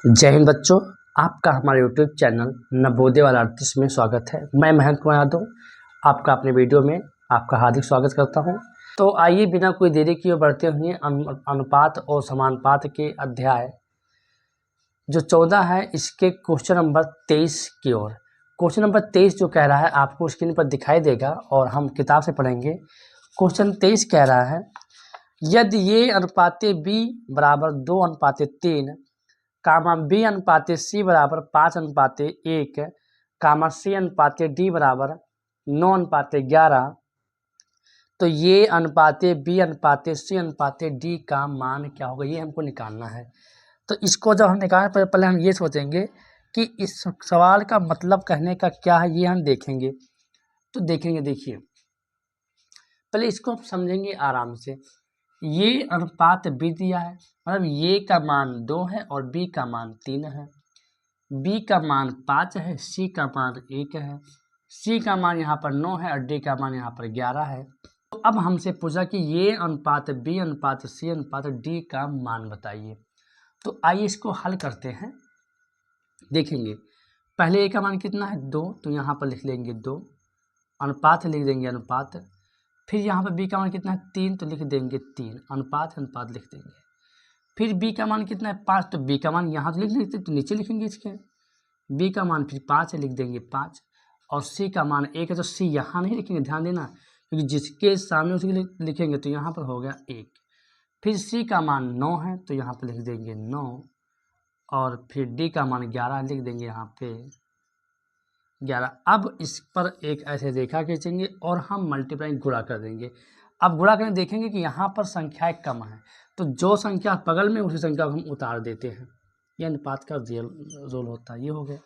जय हिंद बच्चों, आपका हमारे यूट्यूब चैनल नवोदय वाला 38 में स्वागत है। मैं महेंद्र कुमार यादव आपका अपने वीडियो में आपका हार्दिक स्वागत करता हूं। तो आइए बिना कोई देरी किए बढ़ते हुए अनुपात और समानुपात के अध्याय जो 14 है इसके क्वेश्चन नंबर 23 की ओर। क्वेश्चन नंबर 23 जो कह रहा है आपको स्क्रीन पर दिखाई देगा और हम किताब से पढ़ेंगे। क्वेश्चन 23 कह रहा है यदि ये अनुपाते b बराबर 2:3 कामा बी अनुपाते सी बराबर 5:1 कामा सी अनुपाते डी बराबर 9:11, तो ये अनुपाते बी अनुपाते सी अनुपाते डी का मान क्या होगा, ये हमको निकालना है। तो इसको जब हम निकालने पहले हम ये सोचेंगे कि इस सवाल का मतलब कहने का क्या है, ये हम देखेंगे। तो देखेंगे, देखिए पहले इसको हम समझेंगे आराम से। ये अनुपात बी दिया है, मतलब ये का मान 2 है और बी का मान 3 है। बी का मान 5 है, सी का मान 1 है, सी का मान यहाँ पर 9 है और डी का मान यहाँ पर 11 है। तो अब हमसे पूछा कि ये अनुपात बी अनुपात सी अनुपात डी का मान बताइए। तो आइए इसको हल करते हैं। देखेंगे पहले ए का मान कितना है 2, तो यहाँ पर लिख लेंगे 2, अनुपात लिख देंगे अनुपात। फिर यहाँ पर बी का मान कितना है 3, तो लिख देंगे 3, अनुपात अनुपात लिख देंगे। फिर बी का मान कितना है 5, तो बी का मान यहाँ तो लिख लेते, तो नीचे लिखेंगे इसके। बी का मान फिर 5 है, लिख देंगे 5। और सी का मान 1 है, तो सी यहाँ नहीं लिखेंगे, ध्यान देना, क्योंकि जिसके सामने उसके लिखेंगे तो यहाँ पर हो गया 1। फिर सी का मान 9 है, तो यहाँ पर लिख देंगे 9। और फिर डी का मान 11 लिख देंगे यहाँ पे 11। अब इस पर एक ऐसे रेखा खींचेंगे और हम मल्टीप्लाई गुणा कर देंगे। अब गुणा करके देखेंगे कि यहाँ पर संख्याएं कम है, तो जो संख्या बगल में उसी संख्या को हम उतार देते हैं। यह अनुपात का रोल होता है। ये हो गया,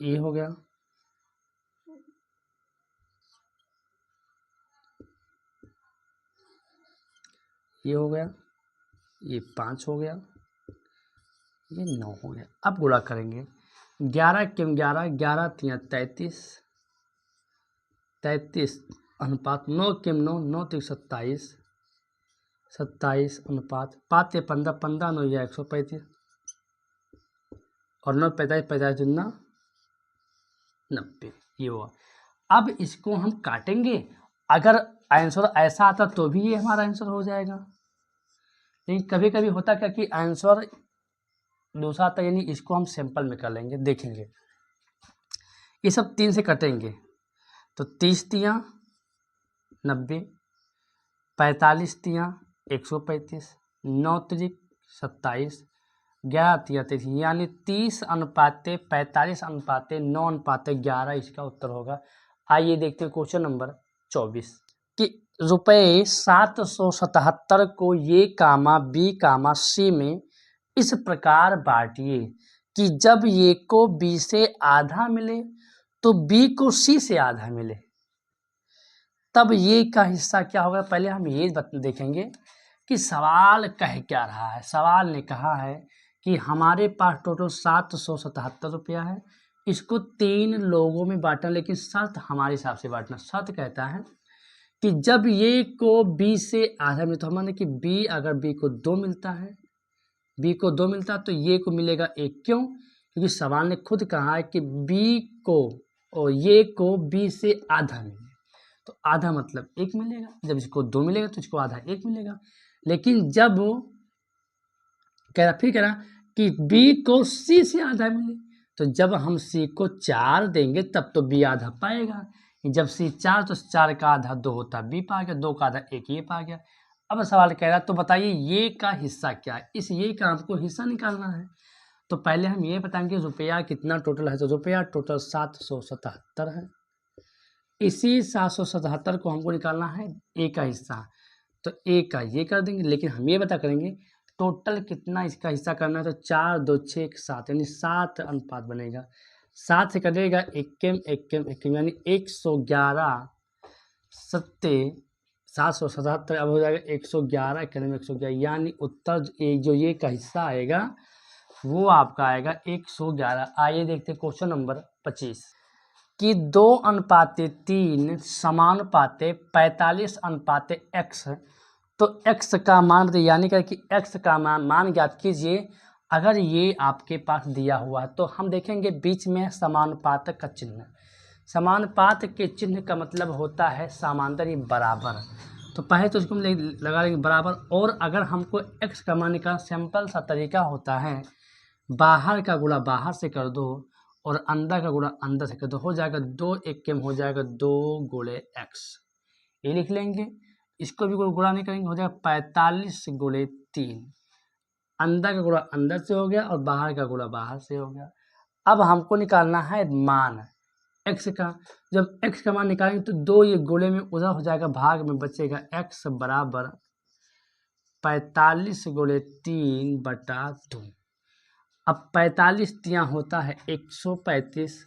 ये हो गया, ये हो गया, ये 5 हो गया, ये 9 हो गया। अब गुणा करेंगे 11 क्यों 11, 11 3 33, 33 अनुपात 9 क्यों 9, 9 3 27, 27 अनुपात 5 15, 15 9 या 135 और 9 45, 45 दुना 90, ये हुआ। अब इसको हम काटेंगे, अगर आंसर ऐसा आता तो भी ये हमारा आंसर हो जाएगा। लेकिन कभी कभी होता क्या कि आंसर दूसरा आता, यानी इसको हम सैंपल में कर लेंगे। देखेंगे ये सब 3 से कटेंगे, तो 30 तियाँ 90, 45 तियाँ 135, 9 त्रिक 27, 11 तियाँ 33, यानी 30:45:9:11 इसका उत्तर होगा। आइए देखते हैं क्वेश्चन नंबर 24 कि रुपये 777 को ये कामा बी कामा सी में इस प्रकार बांटिए कि जब ये को बी से आधा मिले तो बी को सी से आधा मिले, तब ये का हिस्सा क्या होगा। पहले हम ये देखेंगे कि सवाल कह क्या रहा है। सवाल ने कहा है कि हमारे पास टोटल 777 रुपया है, इसको 3 लोगों में बांटना, लेकिन शर्त हमारे हिसाब से बांटना। शर्त कहता है कि जब ये को बी से आधा मिले, तो हमारे कि बी अगर बी को 2 मिलता है, बी को 2 मिलता है तो ये को मिलेगा 1। क्यों? क्योंकि सवाल ने खुद कहा है कि बी को और ये को बी से आधा मिले, तो आधा मतलब 1 मिलेगा। जब इसको 2 मिलेगा तो इसको आधा 1 मिलेगा। लेकिन जब फिर कह रहा कि बी को सी से आधा मिले, तो जब हम सी को 4 देंगे तब तो बी आधा पाएगा। जब सी 4 तो 4 का आधा 2 होता है, बी पा गया, 2 का आधा 1 ये पा गया। अब सवाल कह रहा तो बताइए ये का हिस्सा क्या है। इस ये का हमको हिस्सा निकालना है। तो पहले हम ये बताएंगे रुपया कितना टोटल है। तो रुपया टोटल 777 है। इसी 777 को हमको निकालना है ए का हिस्सा, तो ए का ये कर देंगे। लेकिन हम ये बता करेंगे टोटल कितना इसका हिस्सा करना है। तो 4 2 6 7, यानी 7 अनुपात बनेगा। 7 से कटेगा 1 यानी 111 777। अब हो जाएगा 111 111, यानी उत्तर जो ये का हिस्सा आएगा वो आपका आएगा 111। आइए देखते क्वेश्चन नंबर 25 कि 2:3 समानुपाते 45:x तो x का मान बताइए, यानी कि x का मान ज्ञात कीजिए। अगर ये आपके पास दिया हुआ है तो हम देखेंगे बीच में समानुपात का चिन्ह। समानुपात के चिन्ह का मतलब होता है समांतर बराबर। तो पहले तो उसको हम लगा लेंगे बराबर। और अगर हमको x का मान निकालना, सिंपल सा तरीका होता है, बाहर का गुणा बाहर से कर दो और अंदर का गुणा अंदर से कर दो, हो जाएगा 2 एक के में हो जाएगा 2 गुणे x। ये लिख लेंगे। इसको भी गुणा नहीं करेंगे, हो जाएगा 45 गुणे 3। अंदर का गुणा अंदर से हो गया और बाहर का गुणा बाहर से हो गया। अब हमको निकालना है मान x का। जब x का मान निकालेंगे तो 2 ये गुणे में उधर हो जाएगा, भाग में बचेगा x बराबर 45 गुणे 3 बटा 2। अब 45 तियाँ होता है 135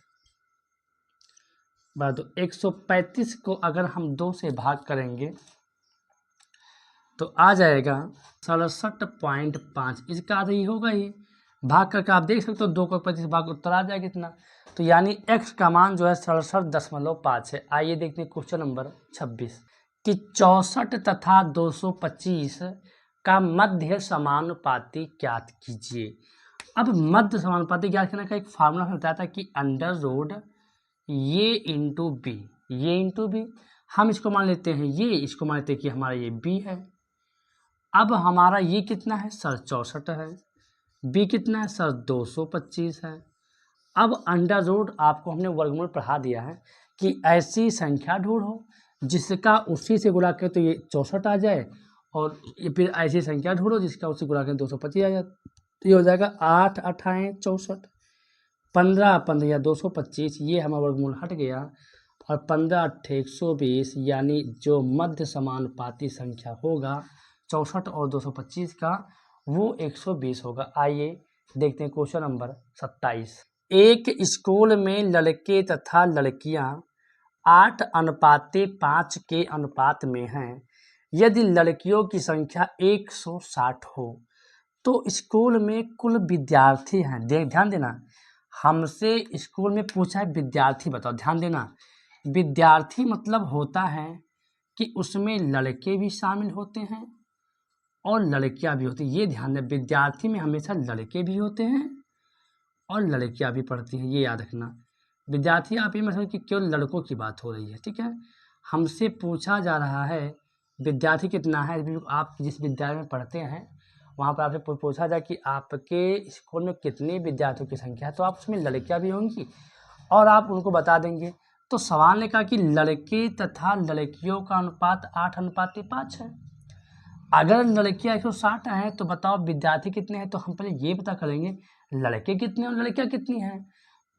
बटा 2। 135 को अगर हम 2 से भाग करेंगे तो आ जाएगा 67.5। इसका आधा ही होगा ही, भाग करके आप देख सकते हो 2 का 25 भाग उत्तर आ जाएगा कितना। तो यानी x का मान जो है 67.5 है। आइए देखते हैं क्वेश्चन नंबर 26 कि 64 तथा 225 का मध्य समानुपाती ज्ञात कीजिए। अब मध्य समानुपाती ज्ञात करने का एक फार्मूला बताया था कि अंडर रूट ये इंटू बी, ये इंटू बी। हम इसको मान लेते हैं ये, इसको मान लेते हैं कि हमारा ये बी है। अब हमारा ये कितना है सर 64 है, बी कितना है सर 225 है। अब अंडर रूट आपको हमने वर्गमूल पढ़ा दिया है कि ऐसी संख्या ढूंढो जिसका उसी से गुणा करें तो ये 64 आ जाए, और ये फिर ऐसी संख्या ढूंढो जिसका उसी गुणा करें 225 आ जाए। तो ये हो जाएगा 8 8 64, 15 15 या 225, ये हमारा वर्गमूल हट गया, और 15 8 120, यानी जो मध्य समानुपाती संख्या होगा 64 और 225 का वो 120 होगा। आइए देखते हैं क्वेश्चन नंबर 27। एक स्कूल में लड़के तथा लड़कियां 8:5 के अनुपात में हैं। यदि लड़कियों की संख्या 160 हो तो स्कूल में कुल विद्यार्थी हैं। ध्यान देना, हमसे स्कूल में पूछा है विद्यार्थी बताओ, ध्यान देना। विद्यार्थी मतलब होता है कि उसमें लड़के भी शामिल होते हैं और लड़कियां भी होती हैं। ये ध्यान दें, विद्यार्थी में हमेशा लड़के भी होते हैं और लड़कियां भी पढ़ती हैं, ये याद रखना। विद्यार्थी आप ये मतलब कि केवल लड़कों की बात हो रही है, ठीक है। हमसे पूछा जा रहा है विद्यार्थी कितना है। आप जिस विद्यालय में पढ़ते हैं वहाँ पर आपसे पूछा जाए कि आपके स्कूल में कितने विद्यार्थियों की संख्या है, तो आप उसमें लड़कियां भी होंगी और आप उनको बता देंगे। तो सवाल ने कहा कि लड़के तथा लड़कियों का अनुपात 8:5 है। अगर लड़कियां 160 हैं तो बताओ विद्यार्थी कितने हैं। तो हम पहले ये पता करेंगे लड़के कितने और लड़कियां कितनी हैं।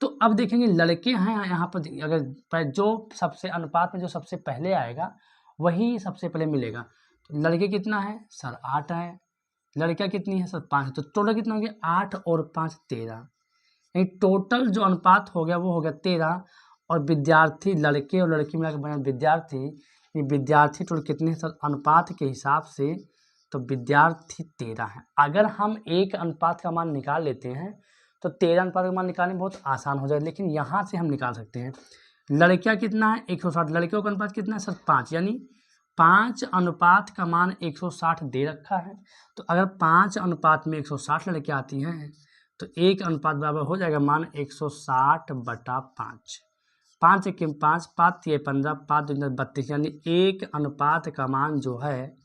तो अब देखेंगे लड़के हैं यहाँ पर, अगर जो सबसे अनुपात में जो सबसे पहले आएगा वही सबसे पहले मिलेगा। तो लड़के कितना है सर 8 है, लड़कियां कितनी है सर 5। तो टोटल कितना हो गया 8 और 5 13, यानी टोटल जो अनुपात हो गया वो हो गया 13। और विद्यार्थी लड़के और लड़की मिलाकर बना विद्यार्थी, विद्यार्थी टोटल कितने हैं सर अनुपात के हिसाब से, तो विद्यार्थी 13 है। अगर हम एक अनुपात का मान निकाल लेते हैं तो 13 अनुपात का मान निकालने में बहुत आसान हो जाए, लेकिन यहाँ से हम निकाल सकते हैं। लड़कियाँ कितना है 160, लड़कियों का अनुपात कितना है सर 5, यानी 5 अनुपात का मान 160 दे रखा है। तो अगर 5 अनुपात में 160 लड़कियाँ आती हैं तो एक अनुपात बराबर हो जाएगा मान 160/5। 5 1 5, 5 ये 15, 5 2 32, यानी एक अनुपात का मान जो है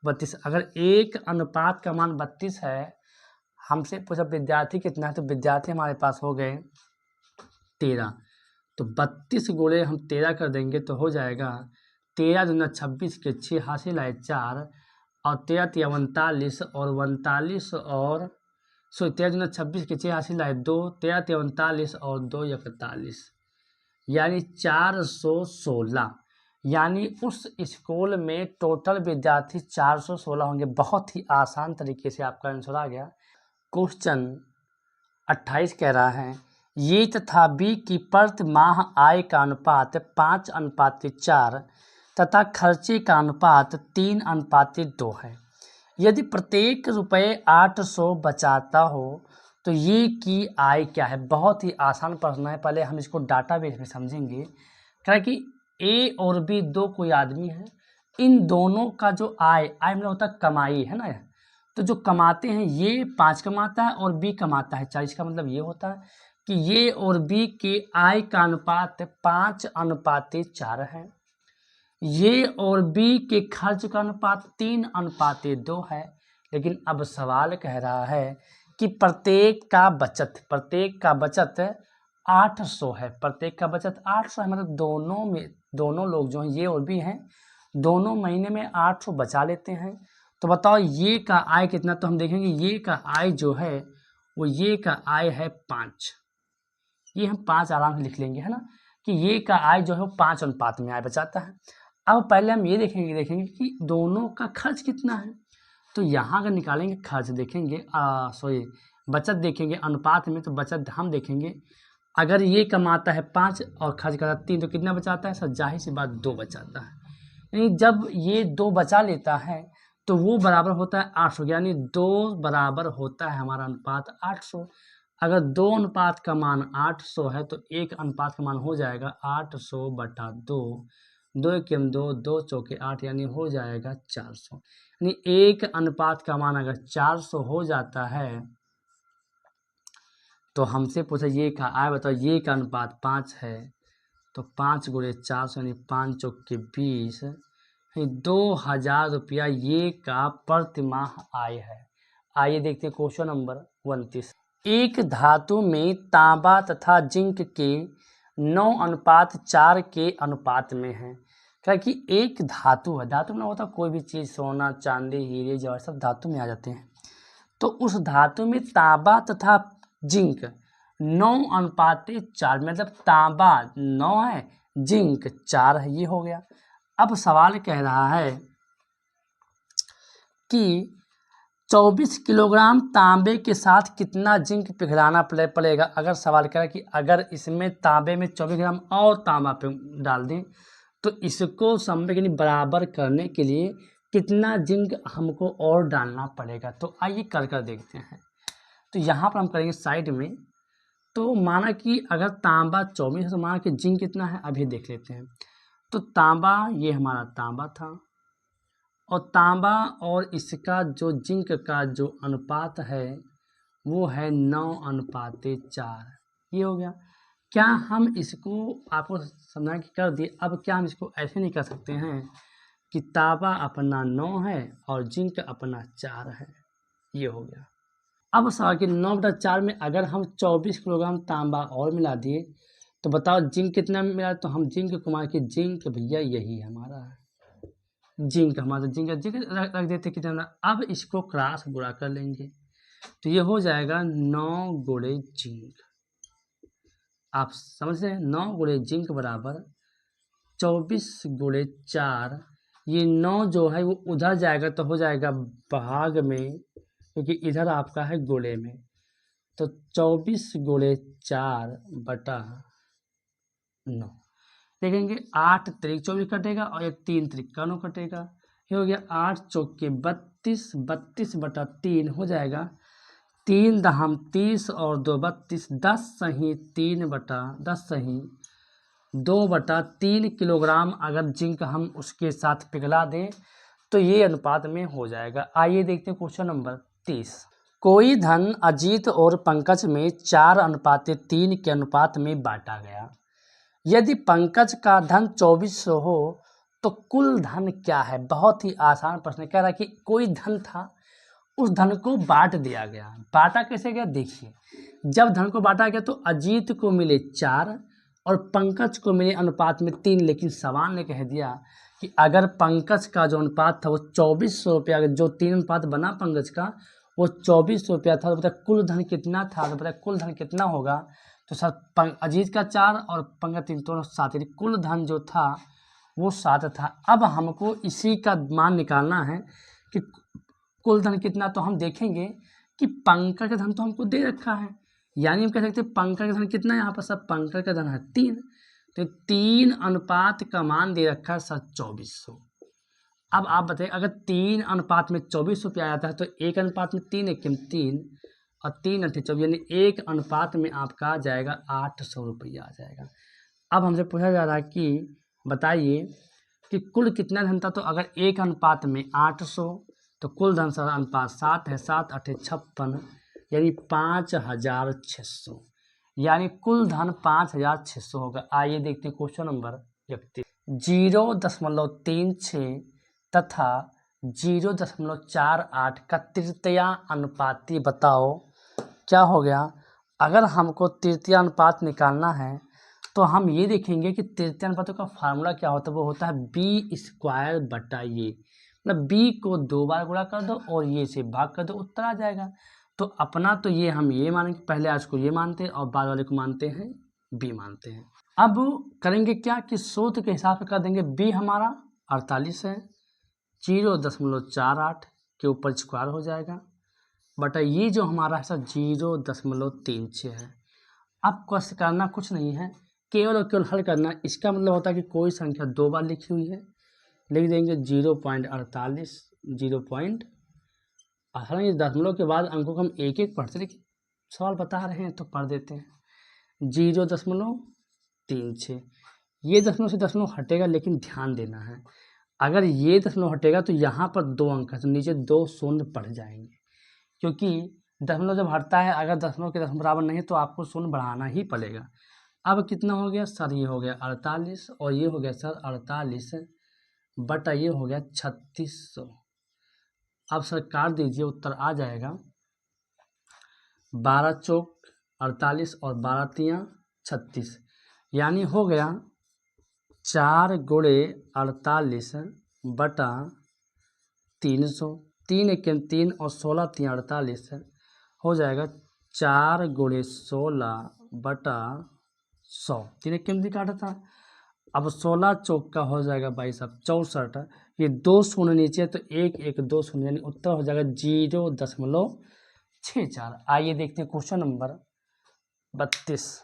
32। अगर एक अनुपात का मान 32 है, हमसे पूछा विद्यार्थी कितना है, तो विद्यार्थी हमारे पास हो गए 13। तो 32 गुणे हम 13 कर देंगे तो हो जाएगा 13 दूना 26 के 6 हासिल आए 4, और 13 3 39, और 39 और 13 दूना 26 के 6 हासिल आए 2, 13 3 39 और 2 41, यानी 416। यानी उस स्कूल में टोटल विद्यार्थी 416 होंगे। बहुत ही आसान तरीके से आपका आंसर आ गया। क्वेश्चन 28 कह रहा है ये तथा बी की प्रति माह आय का अनुपात 5:4 तथा खर्चे का अनुपात 3:2 है। यदि प्रत्येक रुपये 800 बचाता हो तो ये की आय क्या है। बहुत ही आसान प्रश्न है, पहले हम इसको डाटाबेस में समझेंगे। क्या कि ए और बी दो कोई आदमी है, इन दोनों का जो आय मतलब होता है कमाई, है ना। तो जो कमाते हैं ये 5 कमाता है और बी कमाता है 4। इसका मतलब ये होता है कि ये और बी के आय का अनुपात 5:4 है। ये और बी के खर्च का अनुपात 3:2 है। लेकिन अब सवाल कह रहा है कि प्रत्येक का बचत 800 है। प्रत्येक का बचत 800 है, मतलब दोनों लोग जो हैं ये और बी हैं, दोनों महीने में 800 बचा लेते हैं। तो बताओ ये का आय कितना। तो हम देखेंगे ये का आय जो है वो ये का आय है 5। ये हम 5 आराम से लिख लेंगे, है ना, कि ये का आय जो है वो 5 अनुपात में आय बचाता है। अब पहले हम ये देखेंगे कि दोनों का खर्च कितना है। तो यहाँ अगर निकालेंगे खर्च देखेंगे बचत देखेंगे अनुपात में, तो बचत हम देखेंगे अगर ये कमाता है 5 और खर्च करता है 3 तो कितना बचाता है सर, जाहिर सी बात 2 बचाता है। यानी जब ये 2 बचा लेता है तो वो बराबर होता है 800, यानी 2 बराबर होता है हमारा अनुपात 800। अगर 2 अनुपात का मान 800 है तो 1 अनुपात का मान हो जाएगा 800/2। 2 एकम 2, 2 चौके 8, यानी हो जाएगा 400। यानी 1 अनुपात का मान अगर 400 हो जाता है तो हमसे पूछा ये का आय बताओ, ये का अनुपात 5 है तो 5 गुणे 400 यानी 5 चौके 20, 2000 रुपया ये का प्रतिमाह आय है। आइए देखते हैं क्वेश्चन नंबर 29। एक धातु में तांबा तथा जिंक के 9:4 के अनुपात में है। क्या कि एक धातु है, धातु में होता कोई भी चीज़, सोना चांदी हीरे जवाहर सब धातु में आ जाते हैं। तो उस धातु में तांबा तथा जिंक 9:4, मतलब तांबा 9 है जिंक 4 है, ये हो गया। अब सवाल कह रहा है कि 24 किलोग्राम तांबे के साथ कितना जिंक पिघलाना पड़ेगा। अगर सवाल करें कि अगर इसमें तांबे में 24 ग्राम और तांबा डाल दें तो इसको समझ के बराबर करने के लिए कितना जिंक हमको और डालना पड़ेगा। तो आइए कर देखते हैं। तो यहाँ पर हम करेंगे साइड में। तो माना कि अगर तांबा 24 है तो माना कि जिंक कितना है अभी देख लेते हैं। तो तांबा, ये हमारा तांबा था और तांबा और इसका जो जिंक का जो अनुपात है वो है 9:4, ये हो गया। क्या हम इसको आपको समझा के कर दिए। अब क्या हम इसको ऐसे नहीं कर सकते हैं कि तांबा अपना 9 है और जिंक अपना 4 है, ये हो गया। अब सवाल कि 9/4 में अगर हम 24 किलोग्राम तांबा और मिला दिए तो बताओ जिंक कितना मिला। तो हम जिंक को मान के जिंक भैया यही हमारा है, जिंक हमारा जिंक रख देते कितना। अब इसको क्रॉस गुणा कर लेंगे तो ये हो जाएगा 9 गुणे जिंक। आप समझ रहे हैं, 9 गुणे जिंक बराबर 24 गुणे 4। ये 9 जो है वो उधर जाएगा तो हो जाएगा भाग में, क्योंकि इधर आपका है गुणे में। तो 24 गुणे 4/9 देखेंगे। 8 त्रिक 24 कटेगा और एक 3 त्रिक का 9 कटेगा, ये हो गया 8 चौके 32, 32/3 हो जाएगा। 3 दहम 30 और 2 32, 10 सही 2/3 किलोग्राम अगर जिंक हम उसके साथ पिघला दें तो ये अनुपात में हो जाएगा। आइए देखते हैं क्वेश्चन नंबर 30। कोई धन अजीत और पंकज में 4:3 के अनुपात में बांटा गया। यदि पंकज का धन 2400 हो तो कुल धन क्या है। बहुत ही आसान प्रश्न कह रहा है कि कोई धन था, उस धन को बांट दिया गया। बांटा कैसे गया देखिए। जब धन को बांटा गया तो अजीत को मिले 4 और पंकज को मिले अनुपात में 3। लेकिन सवाल ने कह दिया कि अगर पंकज का जो अनुपात था वो 2400 रुपया, जो 3 अनुपात बना पंकज का वो 2400 रुपया था, तो पता कुल धन कितना था। तो पता कुल धन कितना होगा। तो सर अजीत का 4 और पंकज 3 दोनों 7, यानी कुल धन जो था वो 7 था। अब हमको इसी का मान निकालना है कि कुल धन कितना। तो हम देखेंगे कि पंकज का धन तो हमको दे रखा है, यानी हम कह सकते हैं पंकज का धन कितना है। यहाँ पर सब पंकज का धन है 3, तो 3 अनुपात का मान दे रखा है सर 2400। अब आप बताइए अगर 3 अनुपात में 2400 रुपया आता है तो 1 अनुपात में 3 1 3 और 3 8 24, यानी 1 अनुपात में आपका आ जाएगा 800 रुपया आ जाएगा। अब हमसे पूछा जा रहा है कि बताइए कि कुल कितना धन था, तो अगर 1 अनुपात में 800 तो कुल धन का अनुपात 7 है, 7 8 56 यानी 5600, यानी कुल धन 5600 होगा। आइए देखते हैं क्वेश्चन नंबर 31। 0.36 तथा 0.48 का तृतीया अनुपाती बताओ क्या हो गया। अगर हमको तृतीय अनुपात निकालना है तो हम ये देखेंगे कि तृतीय अनुपातों का फार्मूला क्या होता है, वो होता है b² बटा ये, मतलब b को 2 बार गुणा कर दो और ये से भाग कर दो, उत्तर आ जाएगा। तो अपना तो ये हम ये मानेंगे, पहले आज को ये मानते हैं और बाद वाले को मानते हैं b मानते हैं। अब करेंगे क्या कि सूत्र के हिसाब से कर देंगे। b हमारा 48 है, 0.48 के ऊपर स्क्वायर हो जाएगा बटा ये जो हमारा है सर 0.36 है। अब क्वेश्चन करना कुछ नहीं है, केवल और केवल हल करना। इसका मतलब होता है कि कोई संख्या 2 बार लिखी हुई है, लिख देंगे 0.48 हालांकि दशमलव के बाद अंकों को हम एक एक पढ़ते, लेकिन सवाल बता रहे हैं तो पढ़ देते हैं। 0.36 ये दशमलव से दशमलव हटेगा, लेकिन ध्यान देना है अगर ये दशमलव हटेगा तो यहाँ पर 2 अंक है तो नीचे 2 शून्य बढ़ जाएंगे, क्योंकि दशमलव जब हटता है अगर दशमलव के दशमलव बराबर नहीं तो आपको शून्य बढ़ाना ही पड़ेगा। अब कितना हो गया सर, ये हो गया 48 और ये हो गया सर 48 बटा ये हो गया 3600। अब सर काट दीजिए, उत्तर आ जाएगा 12 चौक 48 और 12 तियाँ 36, यानी हो गया 4 गुणे 48 बटा 300, 3 एक 3 और 16 तियाँ 48 हो जाएगा 4 गुणे 16 बटा 100, 3 एक काटा था। अब 16 चौक का हो जाएगा भाई साहब 64, ये 2 शून्य नीचे है तो 1 1 2 शून्य, यानी उत्तर हो जाएगा 0.64। आइए देखते हैं क्वेश्चन नंबर 32।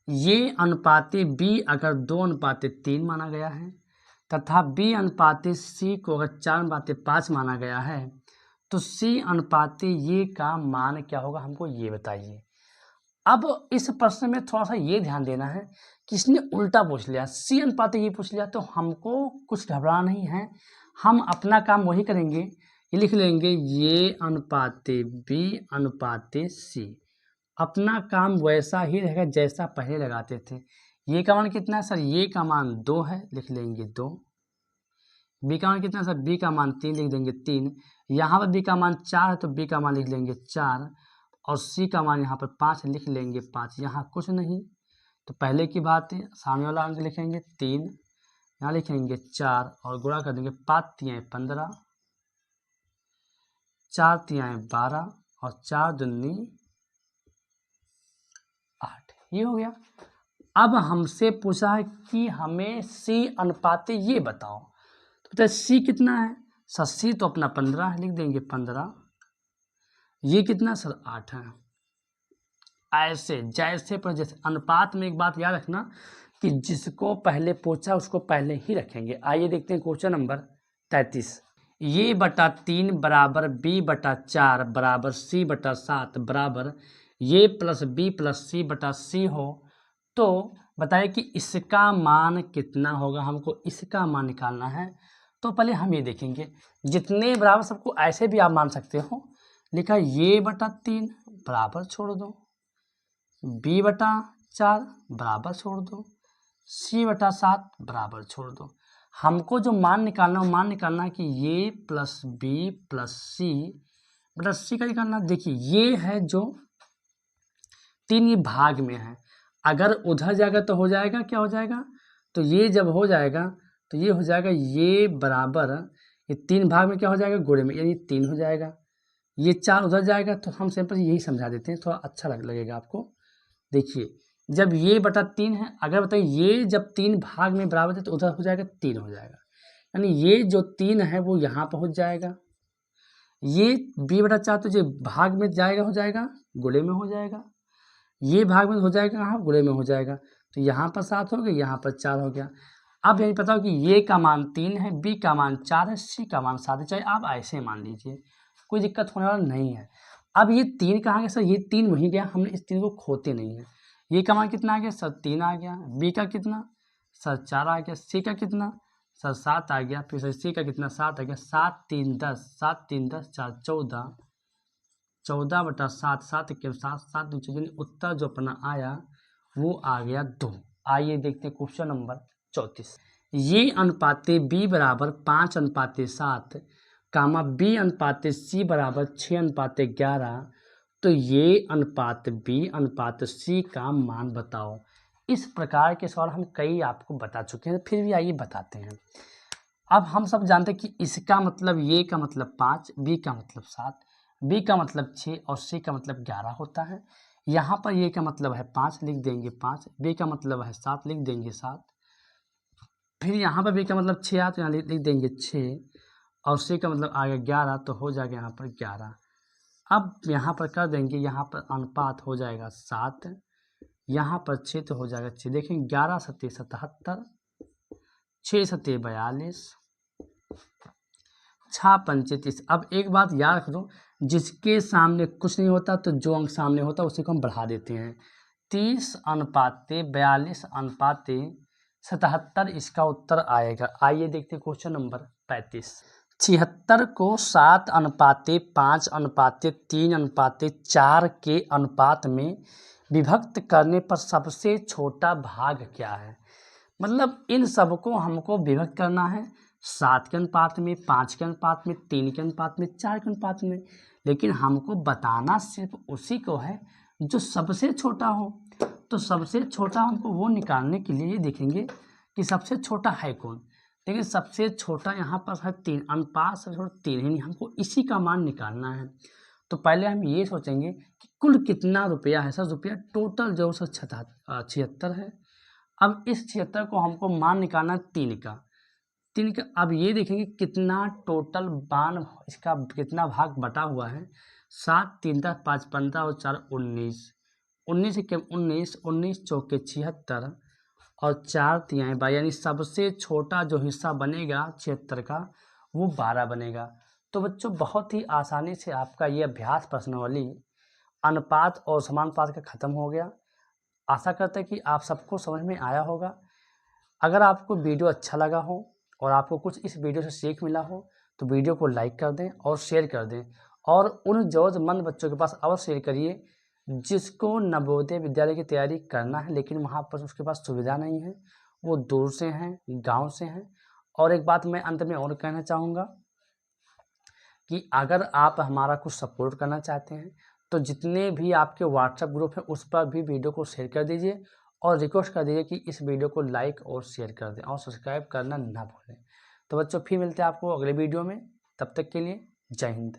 ये अनुपाती b अगर 2:3 माना गया है तथा b अनुपाती c को अगर 4:5 माना गया है तो c अनुपाती ये का मान क्या होगा, हमको ये बताइए। अब इस प्रश्न में थोड़ा सा ये ध्यान देना है कि इसने उल्टा पूछ लिया, c अनुपाती ये पूछ लिया, तो हमको कुछ घबराना नहीं है, हम अपना काम वही करेंगे। ये लिख लेंगे ये अनुपाती b अनुपाती c, अपना काम वैसा ही रहेगा जैसा पहले लगाते थे। ये का मान कितना है सर, ये का मान 2 है, लिख लेंगे 2। बी का मान कितना है सर, बी का मान 3, लिख देंगे 3। यहाँ पर बी का मान 4 है तो बी का मान लिख लेंगे 4 और सी का मान यहाँ पर 5 है, लिख लेंगे 5। यहाँ कुछ नहीं तो पहले की बात है, सामने वाला अंक लिखेंगे 3, यहाँ लिखेंगे 4 और गुणा कर देंगे 5 तियाँ 15, 4 तियाँ 12 और 4 दूनी 8, ये हो गया। अब हमसे पूछा है कि हमें सी अनुपाती ये बताओ, तो बताए सी कितना है सर, सी तो अपना 15 है, लिख देंगे 15। ये कितना सर 8 है। ऐसे जैसे पर जैसे अनुपात में एक बात याद रखना कि जिसको पहले पूछा उसको पहले ही रखेंगे। आइए देखते हैं क्वेश्चन नंबर 33। ये बटा 3 बराबर b बटा 4 बराबर c बटा 7 बराबर ये प्लस b प्लस c बटा c हो तो बताइए कि इसका मान कितना होगा। हमको इसका मान निकालना है तो पहले हम ये देखेंगे, जितने बराबर सबको ऐसे भी आप मान सकते हो। लिखा ये बटा 3 बराबर छोड़ दो, b बटा 4 बराबर छोड़ दो, c बटा 7 बराबर छोड़ दो। हमको जो मान निकालना है वो मान निकालना है कि ये प्लस b प्लस c बटा c का निकालना। देखिए ये है जो 3 ये भाग में है, अगर उधर जाएगा तो हो जाएगा क्या हो जाएगा, तो ये जब हो जाएगा तो ये हो जाएगा ये बराबर ये 3 भाग में क्या हो जाएगा गुणे में, यानी 3 हो जाएगा। ये 4 उधर जाएगा तो हम सिंपल यही समझा देते हैं, थोड़ा अच्छा लगेगा आपको। देखिए जब ये बटा 3 है, अगर बताइए ये जब 3 भाग में बराबर है तो उधर हो जाएगा 3 हो जाएगा, यानी ये जो 3 है वो यहाँ पहुँच जाएगा। ये b बटा 4 तो जो भाग में जाएगा हो जाएगा गुणे में हो जाएगा, ये भाग में हो जाएगा कहाँ गुणे में हो जाएगा, तो यहाँ पर 7 हो गया, यहाँ पर 4 हो गया। अब यही बताओ कि ये का मान 3 है, b का मान 4 है, c का मान 7 है, चाहे आप ऐसे मान लीजिए, कोई दिक्कत होने वाला नहीं है। अब ये 3 कहाँ गया सर, ये 3 वहीं गया, हमने इस 3 को खोते नहीं है। ये का मान कितना आ गया सर 3 आ गया, b का कितना सर 4 आ गया, c का कितना सर 7 आ गया, फिर सी का कितना 7 आ गया, 7 3 10, 7 3 10 4 14, 14/7, 7 के 7, 7 दूनी 14, उत्तर जो अपना आया वो आ गया 2। आइए देखते हैं क्वेश्चन नंबर 34। ये अनुपाते b बराबर 5:7 कामा b अनुपाते c बराबर 6:11, तो ये अनुपात b अनुपात c का मान बताओ। इस प्रकार के सवाल हम कई आपको बता चुके हैं, फिर भी आइए बताते हैं। अब हम सब जानते हैं कि इसका मतलब ये का मतलब 5, b का मतलब 7, b का मतलब 6 और c का मतलब 11 होता है। यहाँ पर ये का मतलब है 5, लिख देंगे 5, b का मतलब है 7, लिख देंगे 7, फिर यहाँ पर b का मतलब 6 आ तो यहाँ लिख देंगे 6 और c का मतलब आ गया 11, तो हो जाएगा यहाँ पर 11। अब यहाँ पर कर देंगे, यहाँ पर अनुपात हो जाएगा 7, यहाँ पर 6 तो हो जाएगा 6। देखें 11 सत्ते 77, 6 सत्ते 42, 6 पंचे 30। अब एक बात याद रख दो, जिसके सामने कुछ नहीं होता तो जो अंक सामने होता है उसी को हम बढ़ा देते हैं। 30:42:43 इसका उत्तर आएगा। आइए देखते हैं क्वेश्चन नंबर 35। 76 को 7:5:3:4 के अनुपात में विभक्त करने पर सबसे छोटा भाग क्या है। मतलब इन सबको हमको विभक्त करना है 7 के अनुपात में, 5 के अनुपात में, 3 के अनुपात में, 4 के अनुपात में, लेकिन हमको बताना सिर्फ उसी को है जो सबसे छोटा हो। तो सबसे छोटा हमको वो निकालने के लिए देखेंगे कि सबसे छोटा है कौन। लेकिन सबसे छोटा यहाँ पर है 3, अनुपात सबसे छोटा 3 है, हमको इसी का मान निकालना है। तो पहले हम ये सोचेंगे कि कुल कितना रुपया है। सर रुपया टोटल जो 76 है। अब इस 76 को हमको मान निकालना है 3 का। अब ये देखेंगे कितना टोटल मान, इसका कितना भाग बटा हुआ है। 7 3 10 5 15 और 4 19, 19 के 19, 19 चौके 76 और 4 तिहाई 12, यानी सबसे छोटा जो हिस्सा बनेगा 76 का वो 12 बनेगा। तो बच्चों बहुत ही आसानी से आपका ये अभ्यास प्रश्नावली अनुपात और समानुपात का खत्म हो गया। आशा करते हैं कि आप सबको समझ में आया होगा। अगर आपको वीडियो अच्छा लगा हो और आपको कुछ इस वीडियो से सीख मिला हो तो वीडियो को लाइक कर दें और शेयर कर दें, और उन ज़रूरतमंद बच्चों के पास अवश्य शेयर करिए जिसको नवोदय विद्यालय की तैयारी करना है लेकिन वहाँ पर उसके पास सुविधा नहीं है, वो दूर से हैं, गांव से हैं। और एक बात मैं अंत में और कहना चाहूँगा कि अगर आप हमारा कुछ सपोर्ट करना चाहते हैं तो जितने भी आपके व्हाट्सएप ग्रुप हैं उस पर भी वीडियो को शेयर कर दीजिए और रिक्वेस्ट कर दीजिए कि इस वीडियो को लाइक और शेयर कर दें और सब्सक्राइब करना ना भूलें। तो बच्चों फिर मिलते हैं आपको अगले वीडियो में, तब तक के लिए जय हिंद।